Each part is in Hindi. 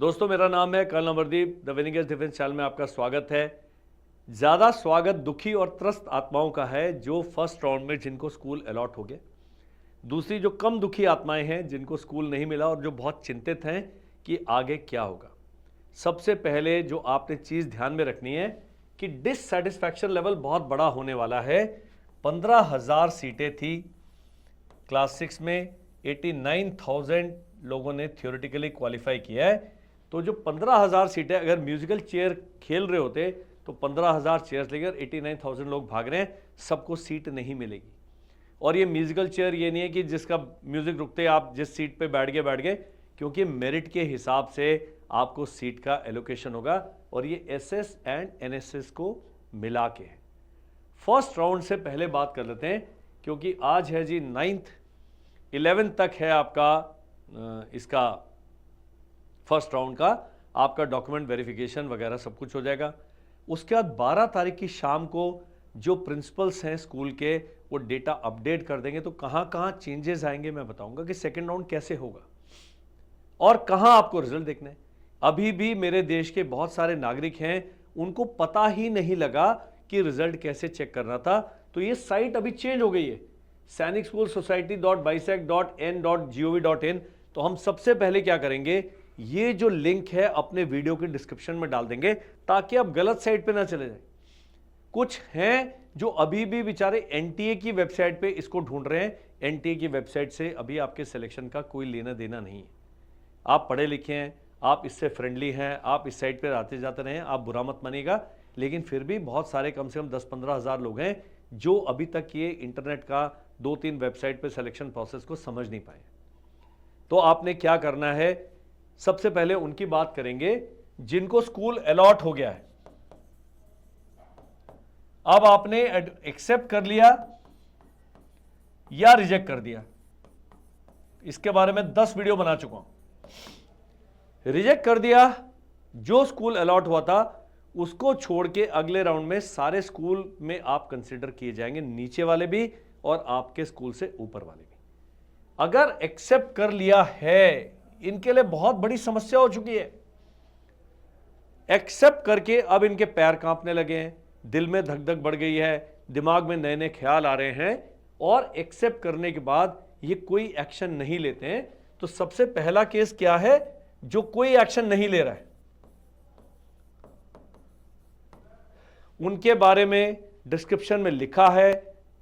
दोस्तों मेरा नाम है colonel Amardeep. The winning edge defence channel में आपका स्वागत है। ज़्यादा स्वागत दुखी और त्रस्त आत्माओं का है जो फर्स्ट राउंड में जिनको स्कूल अलॉट हो गए। दूसरी जो कम दुखी आत्माएं हैं जिनको स्कूल नहीं मिला और जो बहुत चिंतित हैं कि आगे क्या होगा। सबसे पहले जो आपने चीज़ ध्यान में रखनी है कि डिससेटिस्फैक्शन लेवल बहुत बड़ा होने वाला है। 15,000 सीटें थी क्लास 6 में, 89,000 लोगों ने थियोरेटिकली क्वालिफाई किया है। तो जो 15,000 सीटें, अगर म्यूजिकल चेयर खेल रहे होते तो 15,000 चेयर्स लेकर 89,000 लोग भाग रहे हैं, सबको सीट नहीं मिलेगी। और ये म्यूजिकल चेयर ये नहीं है कि जिसका म्यूजिक रुकते आप जिस सीट पे बैठ गए, क्योंकि मेरिट के हिसाब से आपको सीट का एलोकेशन होगा और ये एसएस एंड एनएसएस को मिला के है। फर्स्ट राउंड से पहले बात कर लेते हैं क्योंकि आज है जी 9th, 11 तक है आपका इसका फर्स्ट राउंड का आपका डॉक्यूमेंट वेरिफिकेशन वगैरह सब कुछ हो जाएगा। उसके बाद 12 तारीख की शाम को जो प्रिंसिपल्स हैं स्कूल के वो डेटा अपडेट कर देंगे। तो कहाँ कहाँ चेंजेस आएंगे मैं बताऊंगा कि सेकेंड राउंड कैसे होगा और कहाँ आपको रिजल्ट देखना है। अभी भी मेरे देश के बहुत सारे नागरिक हैं उनको पता ही नहीं लगा कि रिजल्ट कैसे चेक करना था। तो ये साइट अभी चेंज हो गई है, sainikschoolalsociety.bisec.n.gov.in। तो हम सबसे पहले क्या करेंगे, ये जो लिंक है अपने वीडियो के डिस्क्रिप्शन में डाल देंगे ताकि आप गलत साइट पे ना चले जाए। कुछ हैं जो अभी भी बेचारे एनटीए की वेबसाइट पे इसको ढूंढ रहे हैं। एनटीए की वेबसाइट से अभी आपके सिलेक्शन का कोई लेना देना नहीं है। आप पढ़े लिखे हैं, आप इससे फ्रेंडली हैं, आप इस साइट पर आते जाते रहे, आप बुरा मत मानिएगा। लेकिन फिर भी बहुत सारे कम से कम 10-15 हज़ार लोग हैं जो अभी तक ये इंटरनेट का 2-3 वेबसाइट पे सिलेक्शन प्रोसेस को समझ नहीं पाए। तो आपने क्या करना है, सबसे पहले उनकी बात करेंगे जिनको स्कूल अलॉट हो गया है। अब आपने एक्सेप्ट कर लिया या रिजेक्ट कर दिया, इसके बारे में 10 वीडियो बना चुका हूं। रिजेक्ट कर दिया, जो स्कूल अलॉट हुआ था उसको छोड़ के अगले राउंड में सारे स्कूल में आप कंसीडर किए जाएंगे, नीचे वाले भी और आपके स्कूल से ऊपर वाले भी। अगर एक्सेप्ट कर लिया है, इनके लिए बहुत बड़ी समस्या हो चुकी है। एक्सेप्ट करके अब इनके पैर कांपने लगे हैं, दिल में धक धक बढ़ गई है, दिमाग में नए नए ख्याल आ रहे हैं और एक्सेप्ट करने के बाद ये कोई एक्शन नहीं लेते हैं। तो सबसे पहला केस क्या है, जो कोई एक्शन नहीं ले रहा है, उनके बारे में डिस्क्रिप्शन में लिखा है,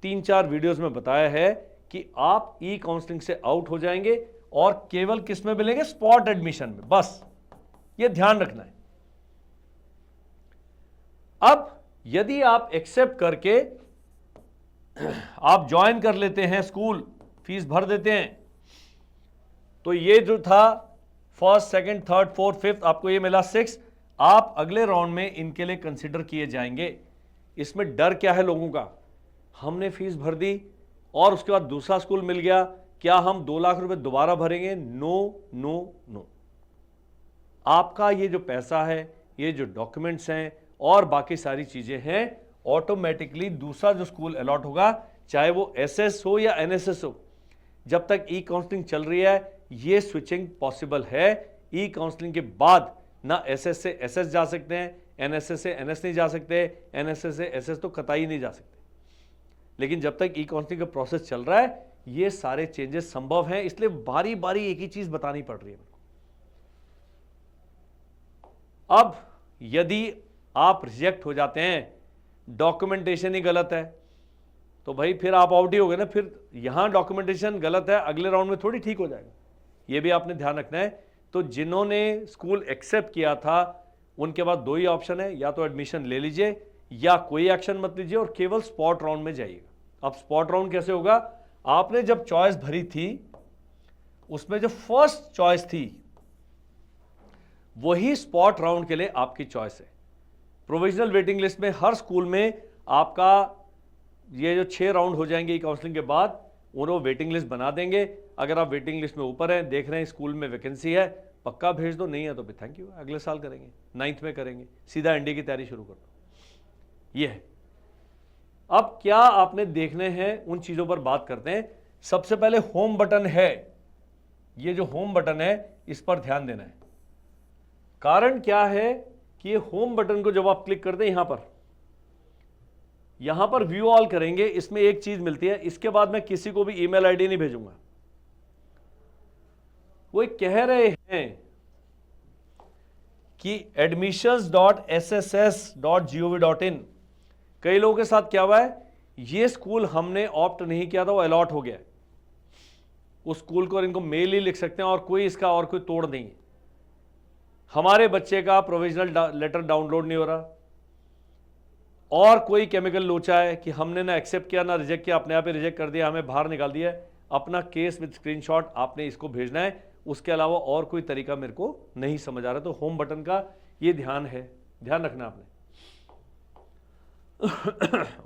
3-4 वीडियोस में बताया है कि आप ई काउंसलिंग से आउट हो जाएंगे और केवल किस में मिलेंगे, स्पॉट एडमिशन में। बस ये ध्यान रखना है। अब यदि आप एक्सेप्ट करके आप ज्वाइन कर लेते हैं स्कूल, फीस भर देते हैं, तो ये जो था first, second, third, fourth, fifth, आपको ये मिला 6, आप अगले राउंड में इनके लिए कंसीडर किए जाएंगे। इसमें डर क्या है लोगों का, हमने फीस भर दी और उसके बाद दूसरा स्कूल मिल गया, क्या हम 2 लाख रुपए दोबारा भरेंगे? No no no. आपका ये जो पैसा है, ये जो डॉक्यूमेंट्स हैं और बाकी सारी चीजें हैं, ऑटोमेटिकली दूसरा जो स्कूल अलॉट होगा, चाहे वो एसएस हो या एनएसएस हो, जब तक ई काउंसलिंग चल रही है ये स्विचिंग पॉसिबल है। ई काउंसलिंग के बाद ना एसएस से एसएस जा सकते हैं, एनएसएस से एनएस नहीं जा सकते, एनएसएस से एसएस तो कतई नहीं जा सकते। लेकिन जब तक ई काउंसलिंग का प्रोसेस चल रहा है ये सारे चेंजेस संभव हैं, इसलिए बारी बारी एक ही चीज बतानी पड़ रही है। अब यदि आप रिजेक्ट हो जाते हैं, डॉक्यूमेंटेशन ही गलत है, तो भाई फिर आप आउट ही हो गए ना। फिर यहां डॉक्यूमेंटेशन गलत है, अगले राउंड में थोड़ी ठीक हो जाएगा, यह भी आपने ध्यान रखना है। तो जिन्होंने स्कूल एक्सेप्ट किया था उनके पास 2 ही ऑप्शन है, या तो एडमिशन ले लीजिए या कोई एक्शन मत लीजिए और केवल स्पॉट राउंड में जाइएगा। अब स्पॉट राउंड कैसे होगा, आपने जब चॉइस भरी थी उसमें जो फर्स्ट चॉइस थी वही स्पॉट राउंड के लिए आपकी चॉइस है। प्रोविजनल वेटिंग लिस्ट में हर स्कूल में आपका ये जो 6 राउंड हो जाएंगे काउंसलिंग के बाद, उन्होंने वेटिंग लिस्ट बना देंगे। अगर आप वेटिंग लिस्ट में ऊपर हैं, देख रहे हैं स्कूल में वैकेंसी है, पक्का भेज दो, नहीं है तो फिर थैंक यू, अगले साल करेंगे, 9th में करेंगे, सीधा एनडीए की तैयारी शुरू कर दो। ये है। अब क्या आपने देखने हैं उन चीजों पर बात करते हैं। सबसे पहले होम बटन है, ये जो होम बटन है इस पर ध्यान देना है। कारण क्या है कि ये होम बटन को जब आप क्लिक करते हैं यहां पर व्यू ऑल करेंगे, इसमें एक चीज मिलती है, इसके बाद मैं किसी को भी ईमेल आईडी नहीं भेजूंगा। वो कह रहे हैं कि admissions.sss.gov.in, कई लोगों के साथ क्या हुआ है, ये स्कूल हमने ऑप्ट नहीं किया था, वो अलॉट हो गया है उस स्कूल को, और इनको मेल ही लिख सकते हैं और कोई इसका और कोई तोड़ नहीं है। हमारे बच्चे का प्रोविजनल लेटर डाउनलोड नहीं हो रहा, और कोई केमिकल लोचा है कि हमने ना एक्सेप्ट किया ना रिजेक्ट किया, अपने आप ही रिजेक्ट कर दिया, हमें बाहर निकाल दिया है। अपना केस विद स्क्रीनशॉट आपने इसको भेजना है, उसके अलावा और कोई तरीका मेरे को नहीं समझ आ रहा। तो होम बटन का ये ध्यान रखना आपने।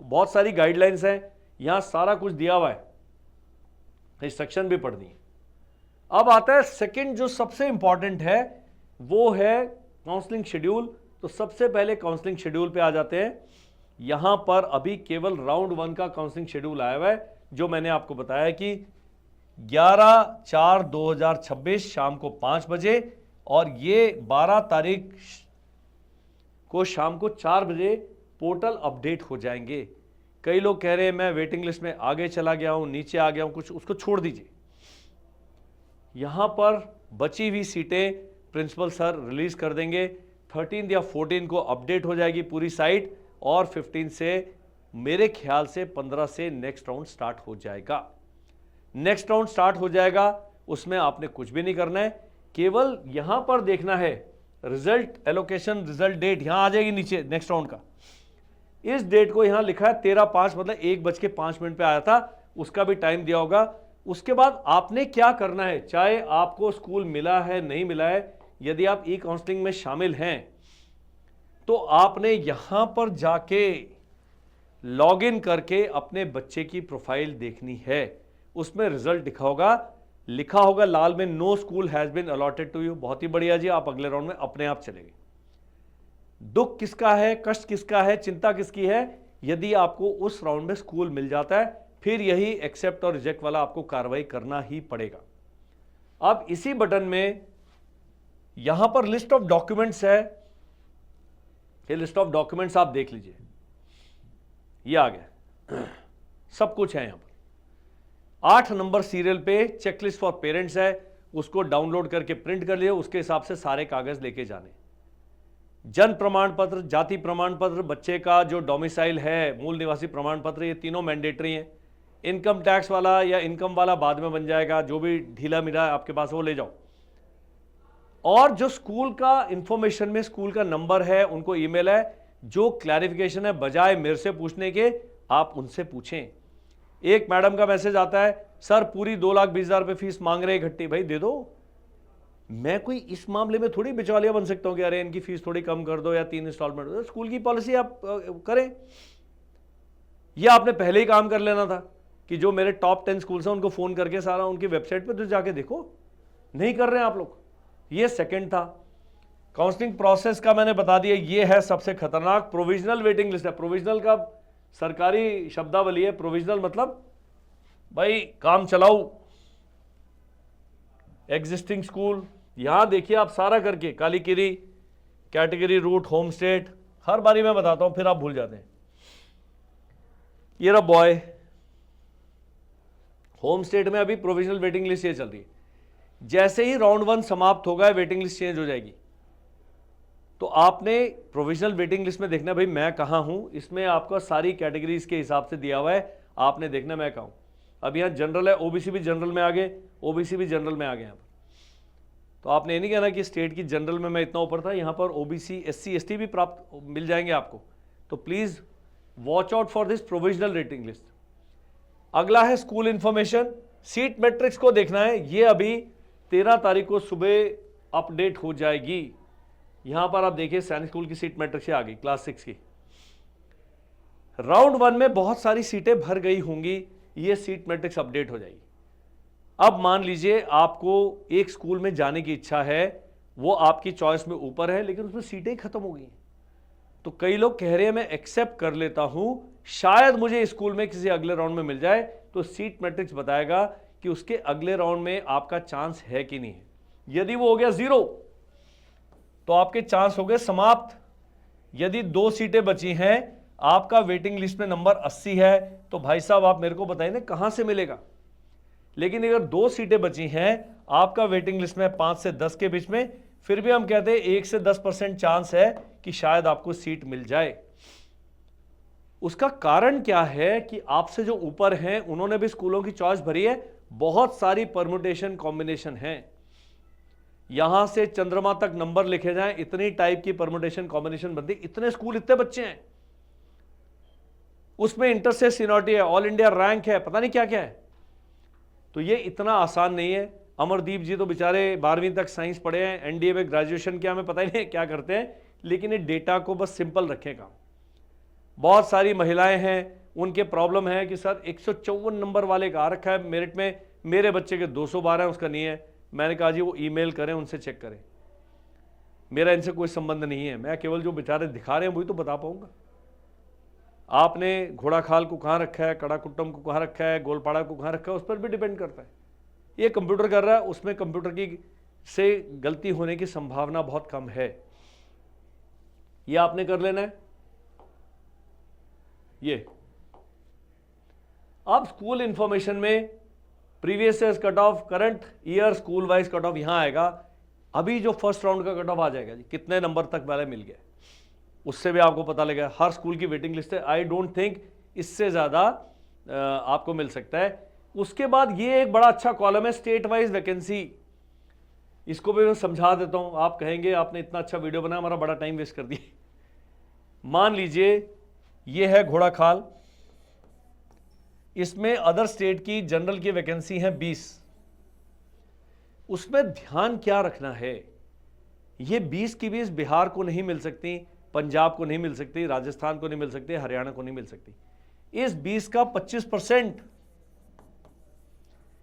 बहुत सारी गाइडलाइंस हैं, यहां सारा कुछ दिया हुआ है, इंस्ट्रक्शन भी पढ़नी है। अब आता है सेकंड जो सबसे इंपॉर्टेंट है, वो है काउंसलिंग शेड्यूल। तो सबसे पहले काउंसलिंग शेड्यूल पे आ जाते हैं। यहां पर अभी केवल राउंड 1 का काउंसलिंग शेड्यूल आया हुआ है, जो मैंने आपको बताया कि 11/4/2026 शाम को 5 बजे, और ये 12 तारीख को शाम को 4 बजे पोर्टल अपडेट हो जाएंगे। कई लोग कह रहे हैं मैं वेटिंग लिस्ट में आगे चला गया हूं, नीचे आ गया हूं, कुछ उसको छोड़ दीजिए। यहां पर बची हुई सीटें प्रिंसिपल सर रिलीज कर देंगे। 13 या 14 को अपडेट हो जाएगी पूरी साइट, और 15 से मेरे ख्याल से 15 से नेक्स्ट राउंड स्टार्ट हो जाएगा। नेक्स्ट राउंड स्टार्ट हो जाएगा, उसमें आपने कुछ भी नहीं करना है, केवल यहां पर देखना है रिजल्ट एलोकेशन, रिजल्ट डेट यहां आ जाएगी नीचे नेक्स्ट राउंड का। इस डेट को यहां लिखा है 13/5, मतलब 1:05 पे आया था, उसका भी टाइम दिया होगा। उसके बाद आपने क्या करना है, चाहे आपको स्कूल मिला है नहीं मिला है, यदि आप ई काउंसलिंग में शामिल हैं तो आपने यहां पर जाके लॉगिन करके अपने बच्चे की प्रोफाइल देखनी है। उसमें रिजल्ट लिखा होगा लाल में, no school has been allotted to you. बहुत ही बढ़िया जी, आप अगले राउंड में अपने आप चले गए। दुख किसका है, कष्ट किसका है, चिंता किसकी है, यदि आपको उस राउंड में स्कूल मिल जाता है, फिर यही एक्सेप्ट और रिजेक्ट वाला आपको कार्रवाई करना ही पड़ेगा। अब इसी बटन में यहां पर लिस्ट ऑफ डॉक्यूमेंट्स है, ये लिस्ट ऑफ डॉक्यूमेंट्स आप देख लीजिए, ये आ गया, सब कुछ है यहां पर। 8 नंबर सीरियल पे चेकलिस्ट फॉर पेरेंट्स है, उसको डाउनलोड करके प्रिंट कर लिए, उसके हिसाब से सारे कागज लेके जाने। जन्म प्रमाण पत्र, जाति प्रमाण पत्र, बच्चे का जो डोमिसाइल है, मूल निवासी प्रमाण पत्र, ये तीनों मैंडेटरी हैं। इनकम टैक्स वाला या इनकम वाला बाद में बन जाएगा, जो भी ढीला मिला है आपके पास वो ले जाओ। और जो स्कूल का इंफॉर्मेशन में स्कूल का नंबर है, उनको ईमेल है, जो क्लैरिफिकेशन है बजाय मेरे से पूछने के आप उनसे पूछें। एक मैडम का मैसेज आता है, सर पूरी 2,20,000 रुपये फीस मांग रहे इकट्ठी, भाई दे दो। मैं कोई इस मामले में थोड़ी बिचौलिया बन सकता हूं कि अरे इनकी फीस थोड़ी कम कर दो या 3 इंस्टॉलमेंट दो। स्कूल की पॉलिसी आप करें। यह आपने पहले ही काम कर लेना था कि जो मेरे टॉप 10 स्कूल्स हैं उनको फोन करके सारा उनकी वेबसाइट पे तो जाके देखो, नहीं कर रहे हैं आप लोग। ये सेकंड था। काउंसलिंग प्रोसेस का मैंने बता दिया, ये है सबसे खतरनाक। प्रोविजनल वेटिंग लिस्ट है। प्रोविजनल का सरकारी शब्दावली है, प्रोविजनल मतलब भाई काम चलाऊ। एग्जिस्टिंग स्कूल, यहां देखिए आप सारा करके, कालीकिरी, कैटेगरी, रूट, होम स्टेट, हर बारी मैं बताता हूं फिर आप भूल जाते हैं। ये रहा बॉय, होम स्टेट में अभी प्रोविजनल वेटिंग लिस्ट ये चल रही है। जैसे ही राउंड 1 समाप्त होगा, वेटिंग लिस्ट चेंज हो जाएगी। तो आपने प्रोविजनल वेटिंग लिस्ट में देखना भाई मैं कहां हूं, इसमें आपका सारी कैटेगरीज के हिसाब से दिया हुआ है, आपने देखना मैं कहां हूं। अब यहां जनरल है, ओबीसी भी जनरल में आ गए, ओबीसी भी जनरल में आ गए। यहां पर तो आपने ये नहीं कहना कि स्टेट की जनरल में मैं इतना ऊपर था, यहां पर ओबीसी, एससी, एसटी भी प्राप्त मिल जाएंगे आपको। तो please watch out for this provisional waiting list. अगला है स्कूल इंफॉर्मेशन। सीट मैट्रिक्स को देखना है, ये अभी 13 तारीख को सुबह अपडेट हो जाएगी। यहां पर आप देखिए सैनिक स्कूल की सीट मैट्रिक्स आ गई, क्लास 6 की। राउंड 1 में बहुत सारी सीटें भर गई होंगी, ये सीट मैट्रिक्स अपडेट हो जाएगी। अब मान लीजिए आपको एक स्कूल में जाने की इच्छा है, वो आपकी चॉइस में ऊपर है, लेकिन उसमें सीटें ही खत्म हो गई। तो कई लोग कह रहे हैं मैं एक्सेप्ट कर लेता हूं, शायद मुझे स्कूल में किसी अगले राउंड में मिल जाए। तो सीट मैट्रिक्स बताएगा कि उसके अगले राउंड में आपका चांस है कि नहीं है। यदि वो हो गया 0, तो आपके चांस हो गए समाप्त। यदि 2 सीटें बची हैं, आपका वेटिंग लिस्ट में नंबर 80 है, तो भाई साहब आप मेरे को बताइए ना कहां से मिलेगा। लेकिन अगर 2 सीटें बची हैं, आपका वेटिंग लिस्ट में 5 से 10 के बीच में, फिर भी हम कहते हैं 1 से 10% चांस है कि शायद आपको सीट मिल जाए। उसका कारण क्या है कि आपसे जो ऊपर हैं उन्होंने भी स्कूलों की चॉइस भरी है, बहुत सारी परम्यूटेशन कॉम्बिनेशन हैं। यहां से चंद्रमा तक नंबर लिखे जाएं, इतनी टाइप की परम्यूटेशन कॉम्बिनेशन बनती, इतने स्कूल इतने बच्चे हैं, उसमें इंटर से सीनियरिटी है, ऑल इंडिया रैंक है, पता नहीं क्या क्या है। तो ये इतना आसान नहीं है। अमरदीप जी तो बेचारे 12वीं तक साइंस पढ़े हैं, एनडीए में ग्रेजुएशन किया, हमें पता ही नहीं क्या करते हैं, लेकिन ये डेटा को बस सिंपल रखें काम। बहुत सारी महिलाएं हैं, उनके प्रॉब्लम है कि सर 154 नंबर वाले का आ रखा है मेरिट में, मेरे बच्चे के 212 है, उसका नहीं है। मैंने कहा जी वो ईमेल करें, उनसे चेक करें, मेरा इनसे कोई संबंध नहीं है, मैं केवल जो बेचारे दिखा रहे हैं वही तो बता पाऊंगा। आपने घोड़ाखाल को कहाँ रखा है, कड़ाकुट्टम को कहाँ रखा है, गोलपाड़ा को कहाँ रखा है, उस पर भी डिपेंड करता है। ये कंप्यूटर कर रहा है, उसमें कंप्यूटर की से गलती होने की संभावना बहुत कम है। ये आपने कर लेना है। ये अब स्कूल इंफॉर्मेशन में previous year cut off, current year school wise cut off यहां आएगा। अभी जो फर्स्ट राउंड का कट ऑफ आ जाएगा जी, कितने नंबर तक वाले मिल गए, उससे भी आपको पता लगेगा। हर स्कूल की वेटिंग लिस्ट है, आई डोंट थिंक इससे ज्यादा आपको मिल सकता है। उसके बाद ये एक बड़ा अच्छा कॉलम है स्टेट वाइज वैकेंसी, इसको भी मैं समझा देता हूं। आप कहेंगे आपने इतना अच्छा वीडियो बनाया, हमारा बड़ा टाइम वेस्ट कर दिया। मान लीजिए ये है घोड़ाखाल, इसमें अदर स्टेट की जनरल की वैकेंसी है 20। उसमें ध्यान क्या रखना है, ये 20 की 20 बिहार को नहीं मिल सकती, पंजाब को नहीं मिल सकती, राजस्थान को नहीं मिल सकती, हरियाणा को नहीं मिल सकती। इस 20 का 25%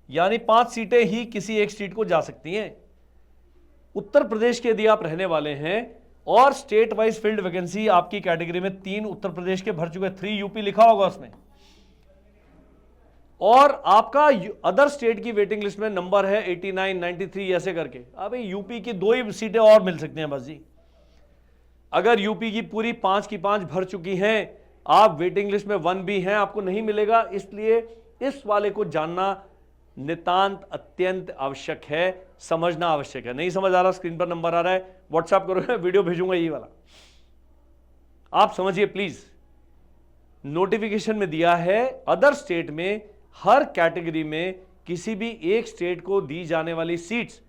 यानी 5 सीटें ही किसी एक स्टेट को जा सकती हैं। उत्तर प्रदेश के यदि आप रहने वाले हैं और स्टेट वाइज फील्ड वैकेंसी आपकी कैटेगरी में 3 उत्तर प्रदेश के भर चुके, 3 यूपी लिखा होगा उसमें, और आपका अदर स्टेट की वेटिंग लिस्ट में नंबर है 89, 93 ऐसे करके, अभी यूपी की 2 ही सीटें और मिल सकती हैं बस जी। अगर यूपी की पूरी 5 की 5 भर चुकी हैं, आप वेटिंग लिस्ट में 1 भी हैं, आपको नहीं मिलेगा। इसलिए इस वाले को जानना नितांत अत्यंत आवश्यक है, समझना आवश्यक है। नहीं समझ आ रहा, स्क्रीन पर नंबर आ रहा है, व्हाट्सएप करो, वीडियो भेजूंगा ये वाला, आप समझिए प्लीज। नोटिफिकेशन में दिया है अदर स्टेट में हर कैटेगरी में किसी भी एक स्टेट को दी जाने वाली सीट्स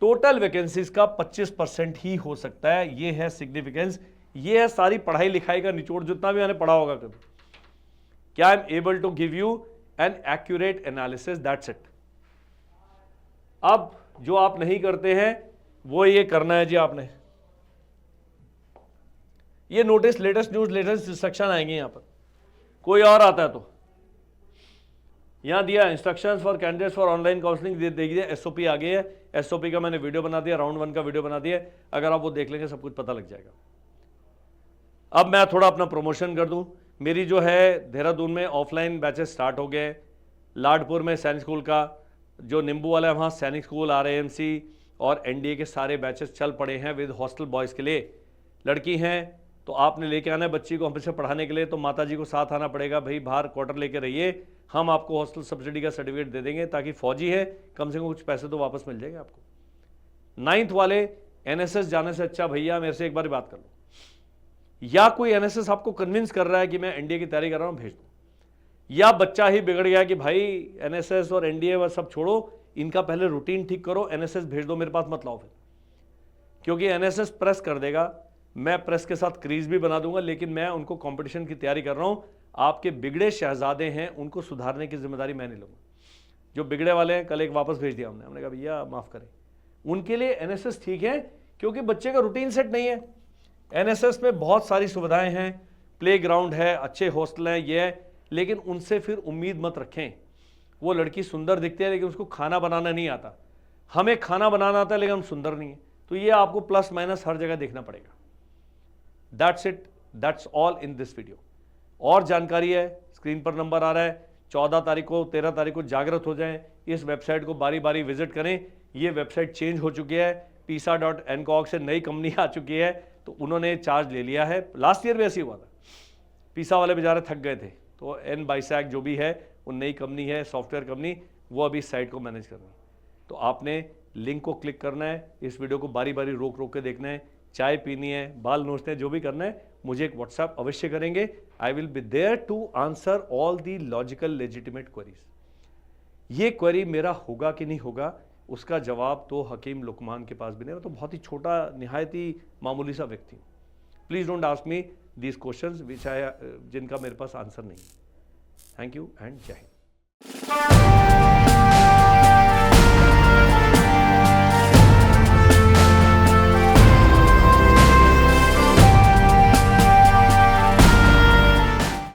टोटल वैकेंसीज का 25% ही हो सकता है। यह है सिग्निफिकेंस, यह है सारी पढ़ाई लिखाई का निचोड़, जितना भी मैंने पढ़ा होगा कभी। क्या I am able to give you an accurate analysis, that's it. अब जो आप नहीं करते हैं वो ये करना है जी, आपने ये notice, latest news, latest instruction आएंगे यहां पर। कोई और आता है तो यहां दिया instructions for candidates for online counselling, देखिए एसओपी आ गई है। एसओपी का मैंने वीडियो बना दिया, राउंड 1 का वीडियो बना दिया, अगर आप वो देख लेंगे सब कुछ पता लग जाएगा। अब मैं थोड़ा अपना प्रमोशन कर दूं, मेरी जो है देहरादून में ऑफलाइन बैचेस स्टार्ट हो गए। लाडपुर में सैनिक स्कूल का जो नींबू वाला है, वहाँ सैनिक स्कूल, आरएएमसी और एनडीए के सारे बैचेस चल पड़े हैं विद हॉस्टल बॉयज़ के लिए। लड़की हैं तो आपने लेके आना है बच्ची को हमसे पढ़ाने के लिए, तो माता जी को साथ आना पड़ेगा, भाई बाहर क्वार्टर लेके रहिए, हम आपको हॉस्टल सब्सिडी का सर्टिफिकेट दे देंगे, ताकि फौजी है कम से कम कुछ पैसे तो वापस मिल जाएंगे आपको। 9th वाले एनएसएस जाने से अच्छा भैया मेरे से एक बार बात कर लो, या कोई एनएसएस आपको कन्विंस कर रहा है कि मैं एनडीए की तैयारी कर रहा हूं, भेज दो। या बच्चा ही बिगड़ गया कि भाई एनएसएस और एनडीए वह सब छोड़ो, इनका पहले रूटीन ठीक करो, एनएसएस भेज दो, मेरे पास मत लाओ फिर, क्योंकि एनएसएस प्रेस कर देगा। मैं प्रेस के साथ क्रीज भी बना दूंगा, लेकिन मैं उनको कंपटीशन की तैयारी कर रहा हूं। आपके बिगड़े शहजादे हैं, उनको सुधारने की जिम्मेदारी मैं नहीं लूंगा। जो बिगड़े वाले हैं, कल एक वापस भेज दिया हमने कहा भैया माफ करें, उनके लिए एनएसएस ठीक है, क्योंकि बच्चे का रूटीन सेट नहीं है। एनएसएस में बहुत सारी सुविधाएं हैं, प्ले ग्राउंड है, अच्छे हॉस्टल हैं, ये है, लेकिन उनसे फिर उम्मीद मत रखें। वो लड़की सुंदर दिखती है लेकिन उसको खाना बनाना नहीं आता, हमें खाना बनाना आता है लेकिन हम सुंदर नहीं है, तो ये आपको प्लस माइनस हर जगह देखना पड़ेगा। That's it, that's all in this video. और जानकारी है, स्क्रीन पर नंबर आ रहा है, 14 तारीख को 13 तारीख को जागृत हो जाएं, इस वेबसाइट को बारी बारी विजिट करें। ये वेबसाइट चेंज हो चुकी है, pisa.ncog से नई कंपनी आ चुकी है, तो उन्होंने चार्ज ले लिया है। लास्ट ईयर भी ऐसे हुआ था, पीसा वाले बेचारे थक गए थे, तो एन बाइसैक जो भी है वो नई कंपनी है, सॉफ्टवेयर कंपनी, वो अभी इस साइट को मैनेज कर रही है। तो आपने लिंक को क्लिक करना है, इस वीडियो को बारी बारी रोक रोक के देखना है, चाय पीनी है, बाल नोचते हैं, जो भी करना है, मुझे एक व्हाट्सएप अवश्य करेंगे। I will be there to answer all the logical legitimate queries. ये क्वेरी मेरा होगा कि नहीं होगा, उसका जवाब तो हकीम लुकमान के पास भी नहीं है, तो बहुत ही छोटा, निहायत ही मामूली सा व्यक्ति हूँ। Please don't ask me these questions जिनका मेरे पास आंसर नहीं है। थैंक यू एंड जय हिंद।